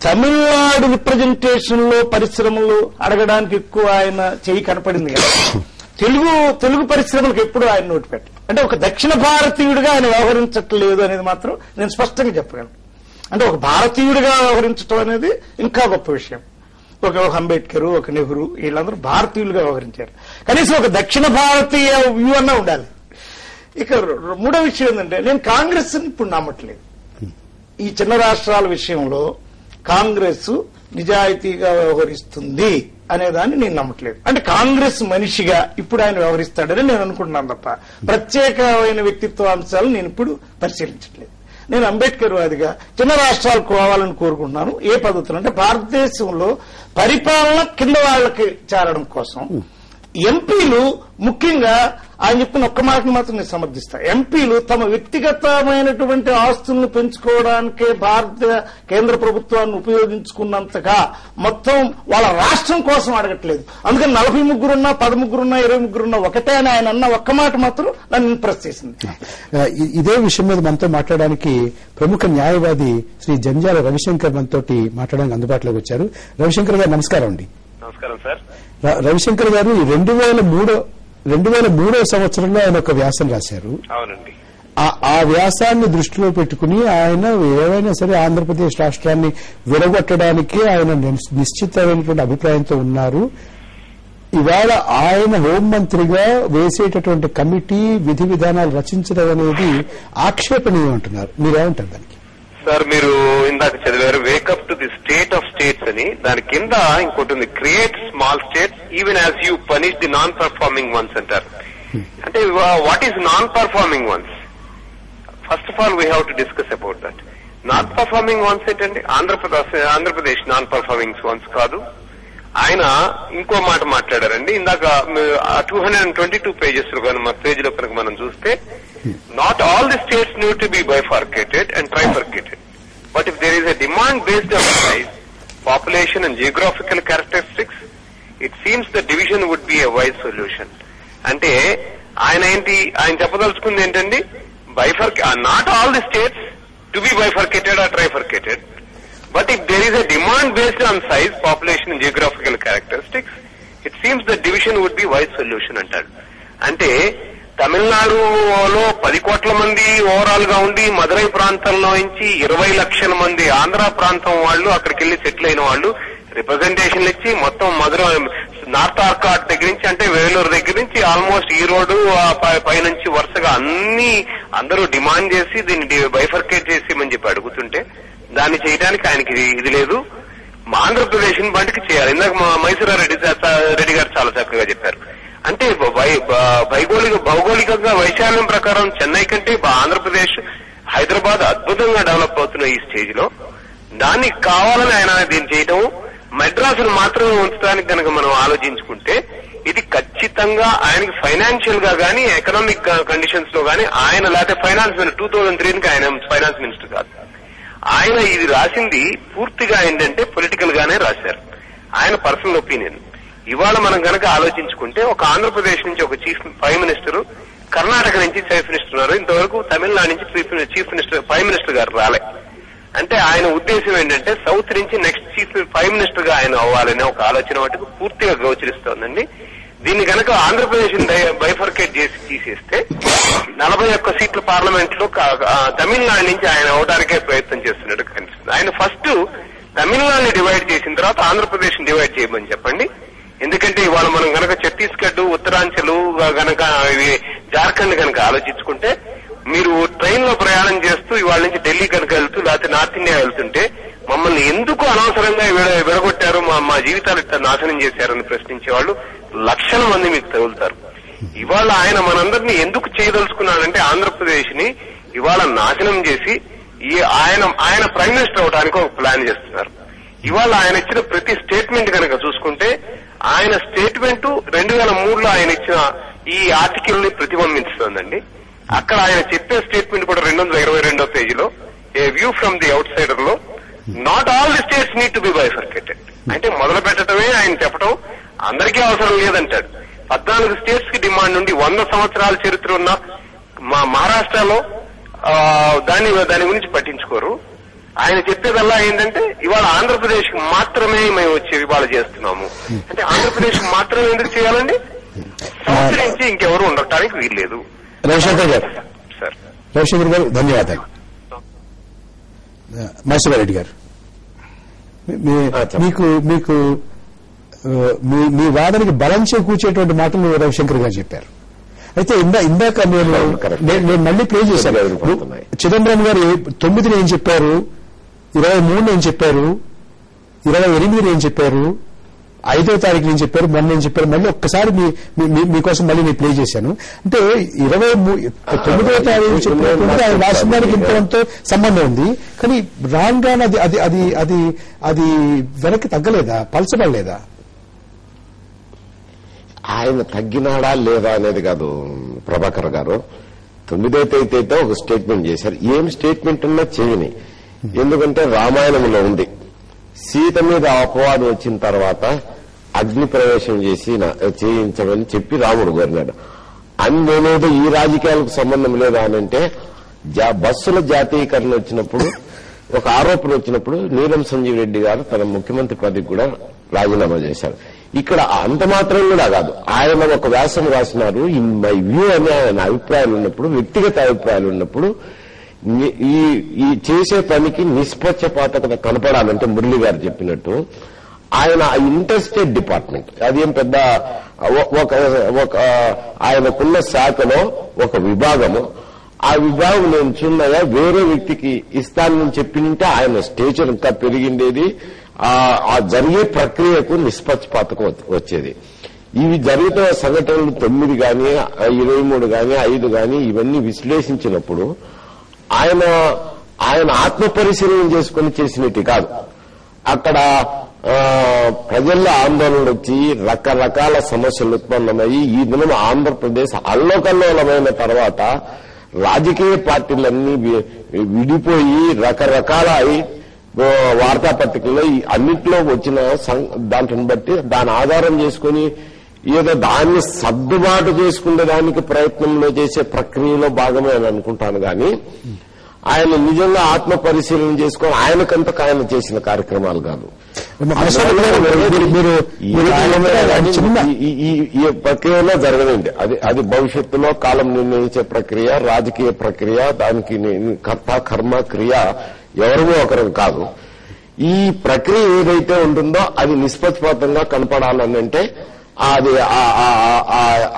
Tamil Nadu representation లో పరిశ్రమలు అడగడానికి ఎక్కువ ఆయన చేయి కనపడింది కదా. తెలుగు పరిశ్రమలకు ఎప్పుడు ఆయన నోటి పెట్టారు. అంటే ఒక దక్షిణ భారతీయుడిగా ఆయన వ్యవహరించట్లేదు అనేది మాత్రం నేను స్పష్టంగా చెప్పగలను. అంటే ఒక భారతీయుడిగా వ్యవహరించడం అనేది ఇంకా గొప్ప విషయం. ఒక అంబేద్కర్, ఒక నెహ్రూ, వీళ్ళందరూ భారతీయులుగా వ్యవహరించారు. కనీసం ఒక దక్షిణ భారతీయ వ్యూ అన్నా ఉండాలి. ఇక మూడో విషయం ఏంటంటే, నేను కాంగ్రెస్ ఇప్పుడు నమ్మట్లేదు. ఈ చిన్న రాష్ట్రాల విషయంలో కాంగ్రెస్ నిజాయితీగా వ్యవహరిస్తుంది అనేదాన్ని నేను నమ్మట్లేదు. అంటే కాంగ్రెస్ మనిషిగా ఇప్పుడు ఆయన వ్యవహరిస్తాడని నేను అనుకుంటున్నాను తప్ప ప్రత్యేకమైన వ్యక్తిత్వ అంశాలు నేను ఇప్పుడు పరిశీలించట్లేదు. నేను అంబేద్కర్ వాదిగా చిన్న రాష్ట్రాలు కావాలని కోరుకుంటున్నాను. ఏ పద్ధతులు అంటే, భారతదేశంలో పరిపాలన కింద వాళ్ళకి చేరడం కోసం ఎంపీలు, ముఖ్యంగా ఆయన చెప్పిన ఒక్క మాటను మాత్రం నేను సమర్థిస్తా, ఎంపీలు తమ వ్యక్తిగతమైనటువంటి ఆస్తులను పెంచుకోవడానికే భారత కేంద్ర ప్రభుత్వాన్ని ఉపయోగించుకున్నంతగా మొత్తం వాళ్ళ రాష్ట్రం కోసం అడగట్లేదు. అందుకని 43 ఉన్నా 13 ఉన్నా 23 ఉన్నా ఒకటే అని ఆయన అన్న ఒక్క మాట మాత్రం నన్ను ఇంప్రెస్ చేసింది. ఇదే విషయం మీద మనతో మాట్లాడడానికి ప్రముఖ న్యాయవాది శ్రీ జంజాల రవిశంకర్ మనతో మాట్లాడడానికి అందుబాటులోకి వచ్చారు. రవిశంకర్ గారు నమస్కారం అండి. నమస్కారం సార్. రవిశంకర్ గారు 2003 సంవత్సరంలో ఆయన ఒక వ్యాసం రాశారు. అవునండి. ఆ వ్యాసాన్ని దృష్టిలో పెట్టుకుని ఆయన ఏవైనా సరే ఆంధ్రప్రదేశ్ రాష్ట్రాన్ని విడగొట్టడానికి ఆయన నిశ్చితమైనటువంటి అభిప్రాయంతో ఉన్నారు. ఇవాళ ఆయన హోంమంత్రిగా వేసేటటువంటి కమిటీ విధి విధానాలు రచించడం అనేది ఆక్షేపణీయం అంటున్నారు. మీరేమంటారు దానికి? సార్, మీరు ఇందాక చదివారు wake up to the state of states అని. దాని కింద ఇంకోటి ఉంది, create small states even as you punish the non performing once అంటారు. అంటే what is non performing once? First of all we have to discuss about that. Non performing once ఏంటండి? Andhra Pradesh non performing once కాదు. ఆయన ఇంకో మాట మాట్లాడారండి ఇందాక. 222 pages లో కనుక పేజీలో కనుక మనం చూస్తే, not all the states need to be bifurcated and trifurcated, but if there is a demand based on size, population and geographical characteristics, it seems the division would be a wise solution. అంటే ఆయన చెప్పదలుచుకుంది ఏంటండి, not all the states to be bifurcated or trifurcated, but if there is a demand based on size, population and geographical characteristics, it seems the division would be wise solution అంటాడు. అంటే తమిళనాడులో 10 కోట్ల మంది overall గా ఉండి, మదురై ప్రాంతంలో నుంచి 20 లక్షల మంది ఆంధ్ర ప్రాంతం వాళ్ళు అక్కడికి వెళ్లి సెటిల్ అయిన వాళ్ళు రిప్రజెంటేషన్లు ఇచ్చి మొత్తం మధురై నార్త్ ఆర్కాట్ దగ్గర నుంచి, అంటే వేలూరు దగ్గర నుంచి ఆల్మోస్ట్ ఈ రోడ్డు పైనుంచి వరుసగా అందరూ డిమాండ్ చేసి దీన్ని బైఫర్కేట్ చేసేమని చెప్పి అడుగుతుంటే, దాన్ని చేయడానికి ఆయనకి ఇది లేదు. ఆంధ్రప్రదేశ్ ని బంటికి చేయాలి. ఇందాక రెడ్డి గారు చాలా చక్కగా చెప్పారు. అంటే భౌగోళికంగా వైశాల్యం ప్రకారం చెన్నై కంటే ఆంధ్రప్రదేశ్, హైదరాబాద్ అద్భుతంగా డెవలప్ అవుతున్న ఈ స్టేజ్ లో దానికి కావాలని ఆయన దీన్ని చేయటం, మెడ్రాసును మాత్రమే ఉంచడానికి కనుక మనం ఆలోచించుకుంటే ఇది ఖచ్చితంగా ఆయనకి ఫైనాన్షియల్ గా గానీ, ఎకనామిక్ కండిషన్స్ లో గానీ, ఆయన లేకపోతే ఫైనాన్స్ 2003కి ఆయన ఫైనాన్స్ మినిస్టర్ కాదు. ఆయన ఇది రాసింది పూర్తిగా ఏంటంటే పొలిటికల్ గానే రాశారు. ఆయన పర్సనల్ ఒపీనియన్. ఇవాళ మనం కనుక ఆలోచించుకుంటే, ఒక ఆంధ్రప్రదేశ్ నుంచి ఒక ప్రైమ్ మినిస్టర్, కర్ణాటక నుంచి చీఫ్ మినిస్టర్ ఉన్నారు, ఇంతవరకు తమిళనాడు నుంచి ప్రైమ్ మినిస్టర్ గారు రాలే. అంటే ఆయన ఉద్దేశం ఏంటంటే సౌత్ నుంచి నెక్స్ట్ ప్రైమ్ మినిస్టర్ గా ఆయన అవ్వాలనే ఒక ఆలోచన మటుకు పూర్తిగా గోచరిస్తోందండి. దీన్ని కనుక ఆంధ్రప్రదేశ్ బైఫర్కేట్ చేసి తీసేస్తే 41 సీట్ల పార్లమెంట్ లో తమిళనాడు నుంచి ఆయన అవడానికే ప్రయత్నం చేస్తున్నట్టు కనిపిస్తుంది. ఆయన ఫస్ట్ తమిళనాడుని డివైడ్ చేసిన తర్వాత ఆంధ్రప్రదేశ్ ని డివైడ్ చేయమని చెప్పండి. ఎందుకంటే ఇవాళ మనం కనుక ఛత్తీస్గఢ్, ఉత్తరాంచల్ కనుక జార్ఖండ్ కనుక ఆలోచించుకుంటే, మీరు ట్రైన్ లో ప్రయాణం చేస్తూ ఇవాళ నుంచి ఢిల్లీ కనుక వెళ్తూ లేకపోతే నార్త్ ఇండియా వెళ్తుంటే, మమ్మల్ని ఎందుకు అనవసరంగా విడగొట్టారు, మా జీవితాలు ఇట్లా నాశనం చేశారని ప్రశ్నించే వాళ్ళు లక్షల మంది మీకు తగులుతారు. ఇవాళ ఆయన మనందరినీ ఎందుకు చేయదలుచుకున్నాడంటే, ఆంధ్రప్రదేశ్ ని ఇవాళ నాశనం చేసి ఆయన ప్రైమ్ మినిస్టర్ అవడానికి ఒక ప్లాన్ చేస్తున్నారు. ఇవాళ ఆయన ఇచ్చిన ప్రతి స్టేట్మెంట్ కనుక చూసుకుంటే, ఆయన స్టేట్మెంట్ 2003లో ఆయన ఇచ్చిన ఈ ఆర్టికల్ ని ప్రతిబింబిస్తుందండి. అక్కడ ఆయన చెప్పే స్టేట్మెంట్ కూడా 222వ పేజీలో, a view from the outsider లో, not all the states need to be bifurcated. అంటే మొదలు పెట్టడమే ఆయన చెప్పడం అందరికీ అవసరం లేదంటాడు. 14 స్టేట్స్ కి డిమాండ్ నుండి 100 సంవత్సరాల చరిత్ర ఉన్న మా మహారాష్ట్రలో దాని గురించి పట్టించుకోరు. ఆయన చెప్పేదల్లా ఏంటంటే ఇవాళ ఆంధ్రప్రదేశ్ కి మాత్రమే మేము వచ్చి ఇవాళ చేస్తున్నాము అంటే ఆంధ్రప్రదేశ్ మాత్రమే ఎందుకు చేయాలండి? సంవత్సరించి ఇంకెవరు ఉండటానికి వీల్లేదు. రవిశంకర్ గారు, సార్ రవిశంకర్ గారు ధన్యవాదాలు. మహేశ్వరరెడ్డి గారు, మీకు మీకు మీ వాదనకి బలం చేకూర్చేటువంటి మాటలు రవిశంకర్ గారు చెప్పారు. అయితే ఇందాక నేను మళ్ళీ ప్లే చేశాను. చిదంబరం గారు 9 ఏం చెప్పారు, 23 ఏం చెప్పారు, 28 ఏం చెప్పారు, 5వ తారీఖు ఏం చెప్పారు, మొన్న ఏం చెప్పారు, మళ్ళీ ఒక్కసారి మీకోసం మళ్ళీ నేను ప్లే చేశాను. అంటే 29వ తారీఖు చెప్పినటువంటి ఆయన రాసిన దానికి ఇంతతో సంబంధం ఉంది. కానీ రాను రాను అది అది అది అది వెనక్కి తగ్గలేదా, పలచబడలేదా? ఆయన తగ్గినాడా లేదా అనేది కాదు ప్రభాకర్ గారు. 9వ తేదీతో ఒక స్టేట్మెంట్ చేశారు. ఏం స్టేట్మెంట్ ఉన్నా చేయని. ఎందుకంటే రామాయణంలో ఉంది, సీత మీద అపవాదం వచ్చిన తర్వాత అగ్ని ప్రవేశం చేయించమని చెప్పి రాముడు కోరినాడు. అందులో ఈ రాజకీయాలకు సంబంధం లేదా అనంటే బస్సుల జాతీయకరణ వచ్చినప్పుడు ఒక ఆరోపణ వచ్చినప్పుడు నీలం సంజీవ్ రెడ్డి గారు తన ముఖ్యమంత్రి పదవికి కూడా రాజీనామా చేశారు. ఇక్కడ అంత మాత్రం కూడా కాదు, ఆయన ఒక వ్యాసం రాసినారు. ఇన్ మై వ్యూ అని ఆయన అభిప్రాయాలు ఉన్నప్పుడు, వ్యక్తిగత అభిప్రాయాలు ఉన్నప్పుడు ఈ చేసే పనికి నిష్పక్షపాతకత కనపడాలంటే మురళి గారు చెప్పినట్టు ఆయన ఇంటర్స్టేట్ డిపార్ట్మెంట్ అదేం పెద్ద ఒక ఆయనకున్న శాఖలో ఒక విభాగము, ఆ విభాగం నేను చిన్నగా వేరే వ్యక్తికి ఇస్తానని చెప్పినంటే ఆయన స్టేచర్ ఇంకా పెరిగిండేది. ఆ జరిగే ప్రక్రియకు నిష్పక్షపాతకం వచ్చేది. ఇవి జరుగుతున్న సంఘటనలు 9 గాని 23 గాని 5 గాని ఇవన్నీ విశ్లేషించినప్పుడు ఆయన ఆత్మ పరిశీలన చేసుకుని చేసినట్టు కాదు. అక్కడ ప్రజల్లో ఆందోళన వచ్చి రకరకాల సమస్యలు ఉత్పన్నమయ్యి ఈ దినం ఆంధ్రప్రదేశ్ అల్లోకల్లోలమైన తర్వాత రాజకీయ పార్టీలన్నీ విడిపోయి రకరకాల వార్తాపత్రికల్లో అన్నింటిలో వచ్చిన దాంట్ని బట్టి దాని ఆధారం చేసుకుని ఏదో దాన్ని సర్దుబాటు చేసుకునే దానికి ప్రయత్నంలో చేసే ప్రక్రియలో భాగమే అని అనుకుంటాను. కానీ ఆయన నిజంగా ఆత్మ పరిశీలన చేసుకుని ఆయనకంతకు ఆయన చేసిన కార్యక్రమాలు కాదు. ఈ ప్రక్రియలో జరగదండి. అది భవిష్యత్తులో కాలం నిర్ణయించే ప్రక్రియ, రాజకీయ ప్రక్రియ. దానికి కర్త కర్మ క్రియ ఎవరిమో ఒకరు కాదు. ఈ ప్రక్రియ ఏదైతే ఉంటుందో అది నిష్పక్షపాతంగా కనపడాలనంటే అది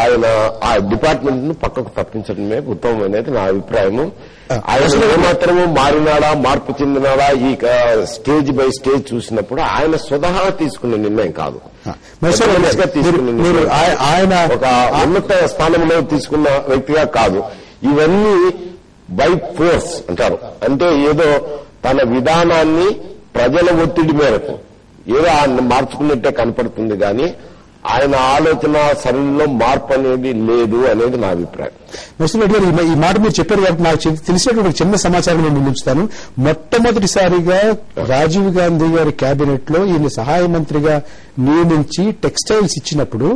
ఆయన ఆ డిపార్ట్మెంట్ ను పక్కకు తప్పించడమే ఉత్తమం అనేది నా అభిప్రాయము. ఆయన ఏమాత్రము మారినాడా, మార్పు చెందినాడా ఈ స్టేజ్ బై స్టేజ్ చూసినప్పుడు ఆయన స్వతహా తీసుకునే నిర్ణయం కాదు, ఆయన ఒక ఉన్నత స్థానంలో తీసుకున్న వ్యక్తిగా కాదు. ఇవన్నీ బై ఫోర్స్ అంటారు. అంటే ఏదో తన విధానాన్ని ప్రజల ఒత్తిడి మేరకు ఏదో ఆయన మార్చుకున్నట్టే కనపడుతుంది కానీ ఆయన ఆలోచన సరళిలో మార్పు అనేది లేదు అనేది నా అభిప్రాయం. మహేశ్వర రెడ్డి గారు, ఈ మాట మీరు చెప్పారు కాబట్టి నాకు తెలిసినటువంటి చిన్న సమాచారం నేను ముందుంచుతాను. మొట్టమొదటిసారిగా రాజీవ్ గాంధీ గారి కేబినెట్ లో ఈయన సహాయ మంత్రిగా నియమించి టెక్స్టైల్స్ ఇచ్చినప్పుడు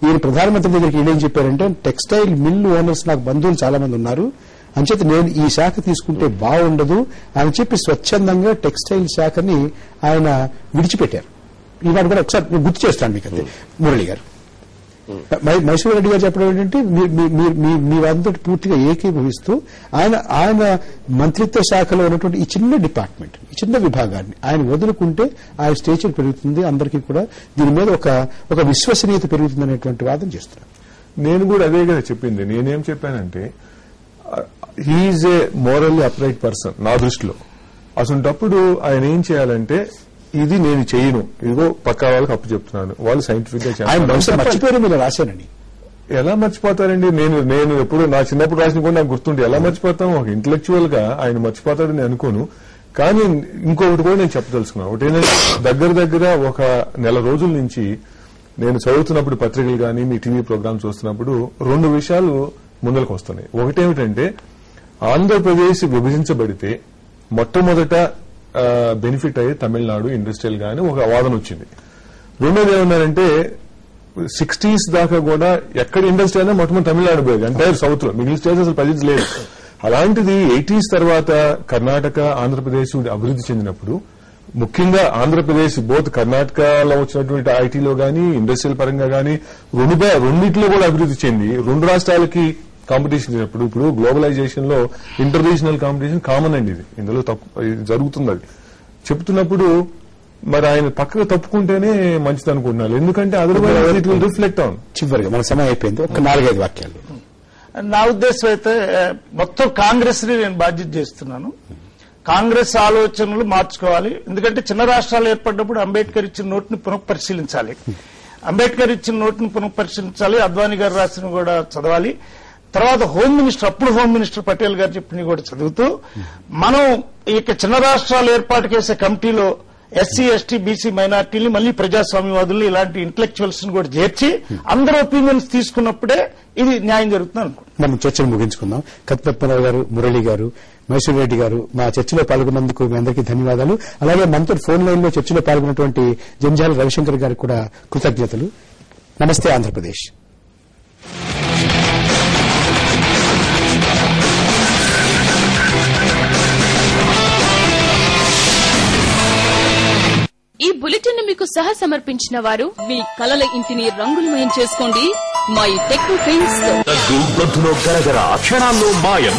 ఈయన ప్రధానమంత్రి దగ్గరికి ఏం చెప్పారంటే, టెక్స్టైల్ మిల్ ఓనర్స్ నాకు బంధువులు చాలా మంది ఉన్నారు, అంచేత నేను ఈ శాఖ తీసుకుంటే బాగుండదు అని చెప్పి స్వచ్ఛందంగా టెక్స్టైల్ శాఖని ఆయన విడిచిపెట్టారు. ఈ మాట కూడా ఒకసారి గుర్తు చేస్తాను మీకు. అదే మురళి గారు, మహేశ్వర రెడ్డి గారు చెప్పడం ఏంటంటే మీ వాదంతో పూర్తిగా ఏకీభవిస్తూ ఆయన మంత్రిత్వ శాఖలో ఉన్నటువంటి ఈ చిన్న డిపార్ట్మెంట్, ఈ చిన్న విభాగాన్ని ఆయన వదులుకుంటే ఆయన స్టేచర్ పెరుగుతుంది, అందరికీ కూడా దీని మీద ఒక విశ్వసనీయత పెరుగుతుంది అనేటువంటి వాదన చేస్తున్నారు. నేను కూడా అదే కదా చెప్పింది. నేనేం చెప్పానంటే హీఈజ్ ఏ మోరల్లీ అప్రైట్ పర్సన్ నా దృష్టిలో. అసలుంటప్పుడు ఆయన ఏం చేయాలంటే, ఇది నేను చేయను, ఇదిగో పక్కా వాళ్ళకి అప్పు చెప్తున్నాను, వాళ్ళు సైంటిఫిక్ గా మర్చిపోయారు రాశానని. ఎలా మర్చిపోతారండి? నేను ఎప్పుడు నా చిన్నప్పుడు రాసిన కూడా నాకు గుర్తుండే. ఎలా మర్చిపోతాం? ఒక ఇంటలెక్చువల్ గా ఆయన మర్చిపోతాడని అనుకోను. కానీ ఇంకొకటి కూడా నేను చెప్పదలుచుకున్నాను. ఒకటేనంటే, దగ్గర ఒక నెల రోజుల నుంచి నేను చదువుతున్నప్పుడు పత్రికలు కానీ మీ టీవీ ప్రోగ్రామ్ చూస్తున్నప్పుడు 2 విషయాలు ముందరకు వస్తున్నాయి. ఒకటేమిటంటే, ఆంధ్రప్రదేశ్ విభజించబడితే మొట్టమొదట బెనిఫిట్ అయ్యే తమిళనాడు ఇండస్ట్రియల్ గానీ ఒక వాదన వచ్చింది. రెండోది ఏమన్నారంటే, 60s దాకా కూడా ఎక్కడ ఇండస్ట్రీ అయినా మొట్టమొదటి తమిళనాడు పోయేది, ఎంటైర్ సౌత్ లో. మిగిలిన స్టేట్స్ అసలు పరిస్థితి లేదు. అలాంటిది 80s తర్వాత కర్ణాటక ఆంధ్రప్రదేశ్ అభివృద్ధి చెందినప్పుడు ముఖ్యంగా ఆంధ్రప్రదేశ్ బోత్ కర్ణాటకలో వచ్చినటువంటి ఐటీలో గానీ ఇండస్ట్రియల్ పరంగా గానీ రెండింటిలో కూడా అభివృద్ధి చెంది రెండు రాష్ట్రాలకి కాంపిటీషన్ చేసినప్పుడు ఇప్పుడు గ్లోబలైజేషన్ లో ఇంటర్ రీజనల్ కాంపిటీషన్ కామన్ అండి ఇది ఇందులో జరుగుతుంది అది చెప్తున్నప్పుడు మరి ఆయన పక్కకు తప్పుకుంటేనే మంచిది అనుకుంటున్నారు ఎందుకంటే otherwise it will reflect on. చివరిగా మన సమయం అయిపోయింది, ఒక 4-5 వాక్యాలు. నా ఉద్దేశం అయితే మొత్తం కాంగ్రెస్ ని నేను బాధ్యత చేస్తున్నాను. కాంగ్రెస్ ఆలోచనలు మార్చుకోవాలి. ఎందుకంటే చిన్న రాష్ట్రాలు ఏర్పడినప్పుడు అంబేద్కర్ ఇచ్చిన నోటుని పునఃపరిశీలించాలి. అంబేద్కర్ ఇచ్చిన నోటుని పునఃపరిశీలించాలి. అద్వానీ గారు రాసిన కూడా చదవాలి. తర్వాత హోమ్ మినిస్టర్, అప్పుడు హోమ్ మినిస్టర్ పటేల్ గారు చెప్పినవి కూడా చదువుతూ మనం ఇక చిన్న రాష్ట్రాలు ఏర్పాటు చేసే కమిటీలో ఎస్సీ, ఎస్టీ, బీసీ మైనార్టీని మళ్లీ ప్రజాస్వామ్యవాదులు ఇలాంటి ఇంటలెక్చువల్స్ ని కూడా చేర్చి అందరూ ఒపీనియన్స్ తీసుకున్నప్పుడే ఇది న్యాయం జరుగుతుంది అనుకుంటున్నాను. మనం చర్చను ముగించుకుందాం. కత్తిపద్మరావు గారు, మురళి గారు, మైసూర్ రెడ్డి గారు మా చర్చలో పాల్గొన్నందుకు మీ అందరికీ ధన్యవాదాలు. అలాగే మనతో ఫోన్ లైన్ లో చర్చలో పాల్గొన్నటువంటి జంజాల రవిశంకర్ గారికి కూడా కృతజ్ఞతలు. నమస్తే ఆంధ్రప్రదేశ్. ఈ బులెటిన్ మీకు సహ సమర్పించిన వారు మీ కలల ఇంటిని రంగులమయం చేసుకోండి మా ఈ టెక్నో పెయింట్స్. గొంతులో గరగర క్షణాల్లో మాయం.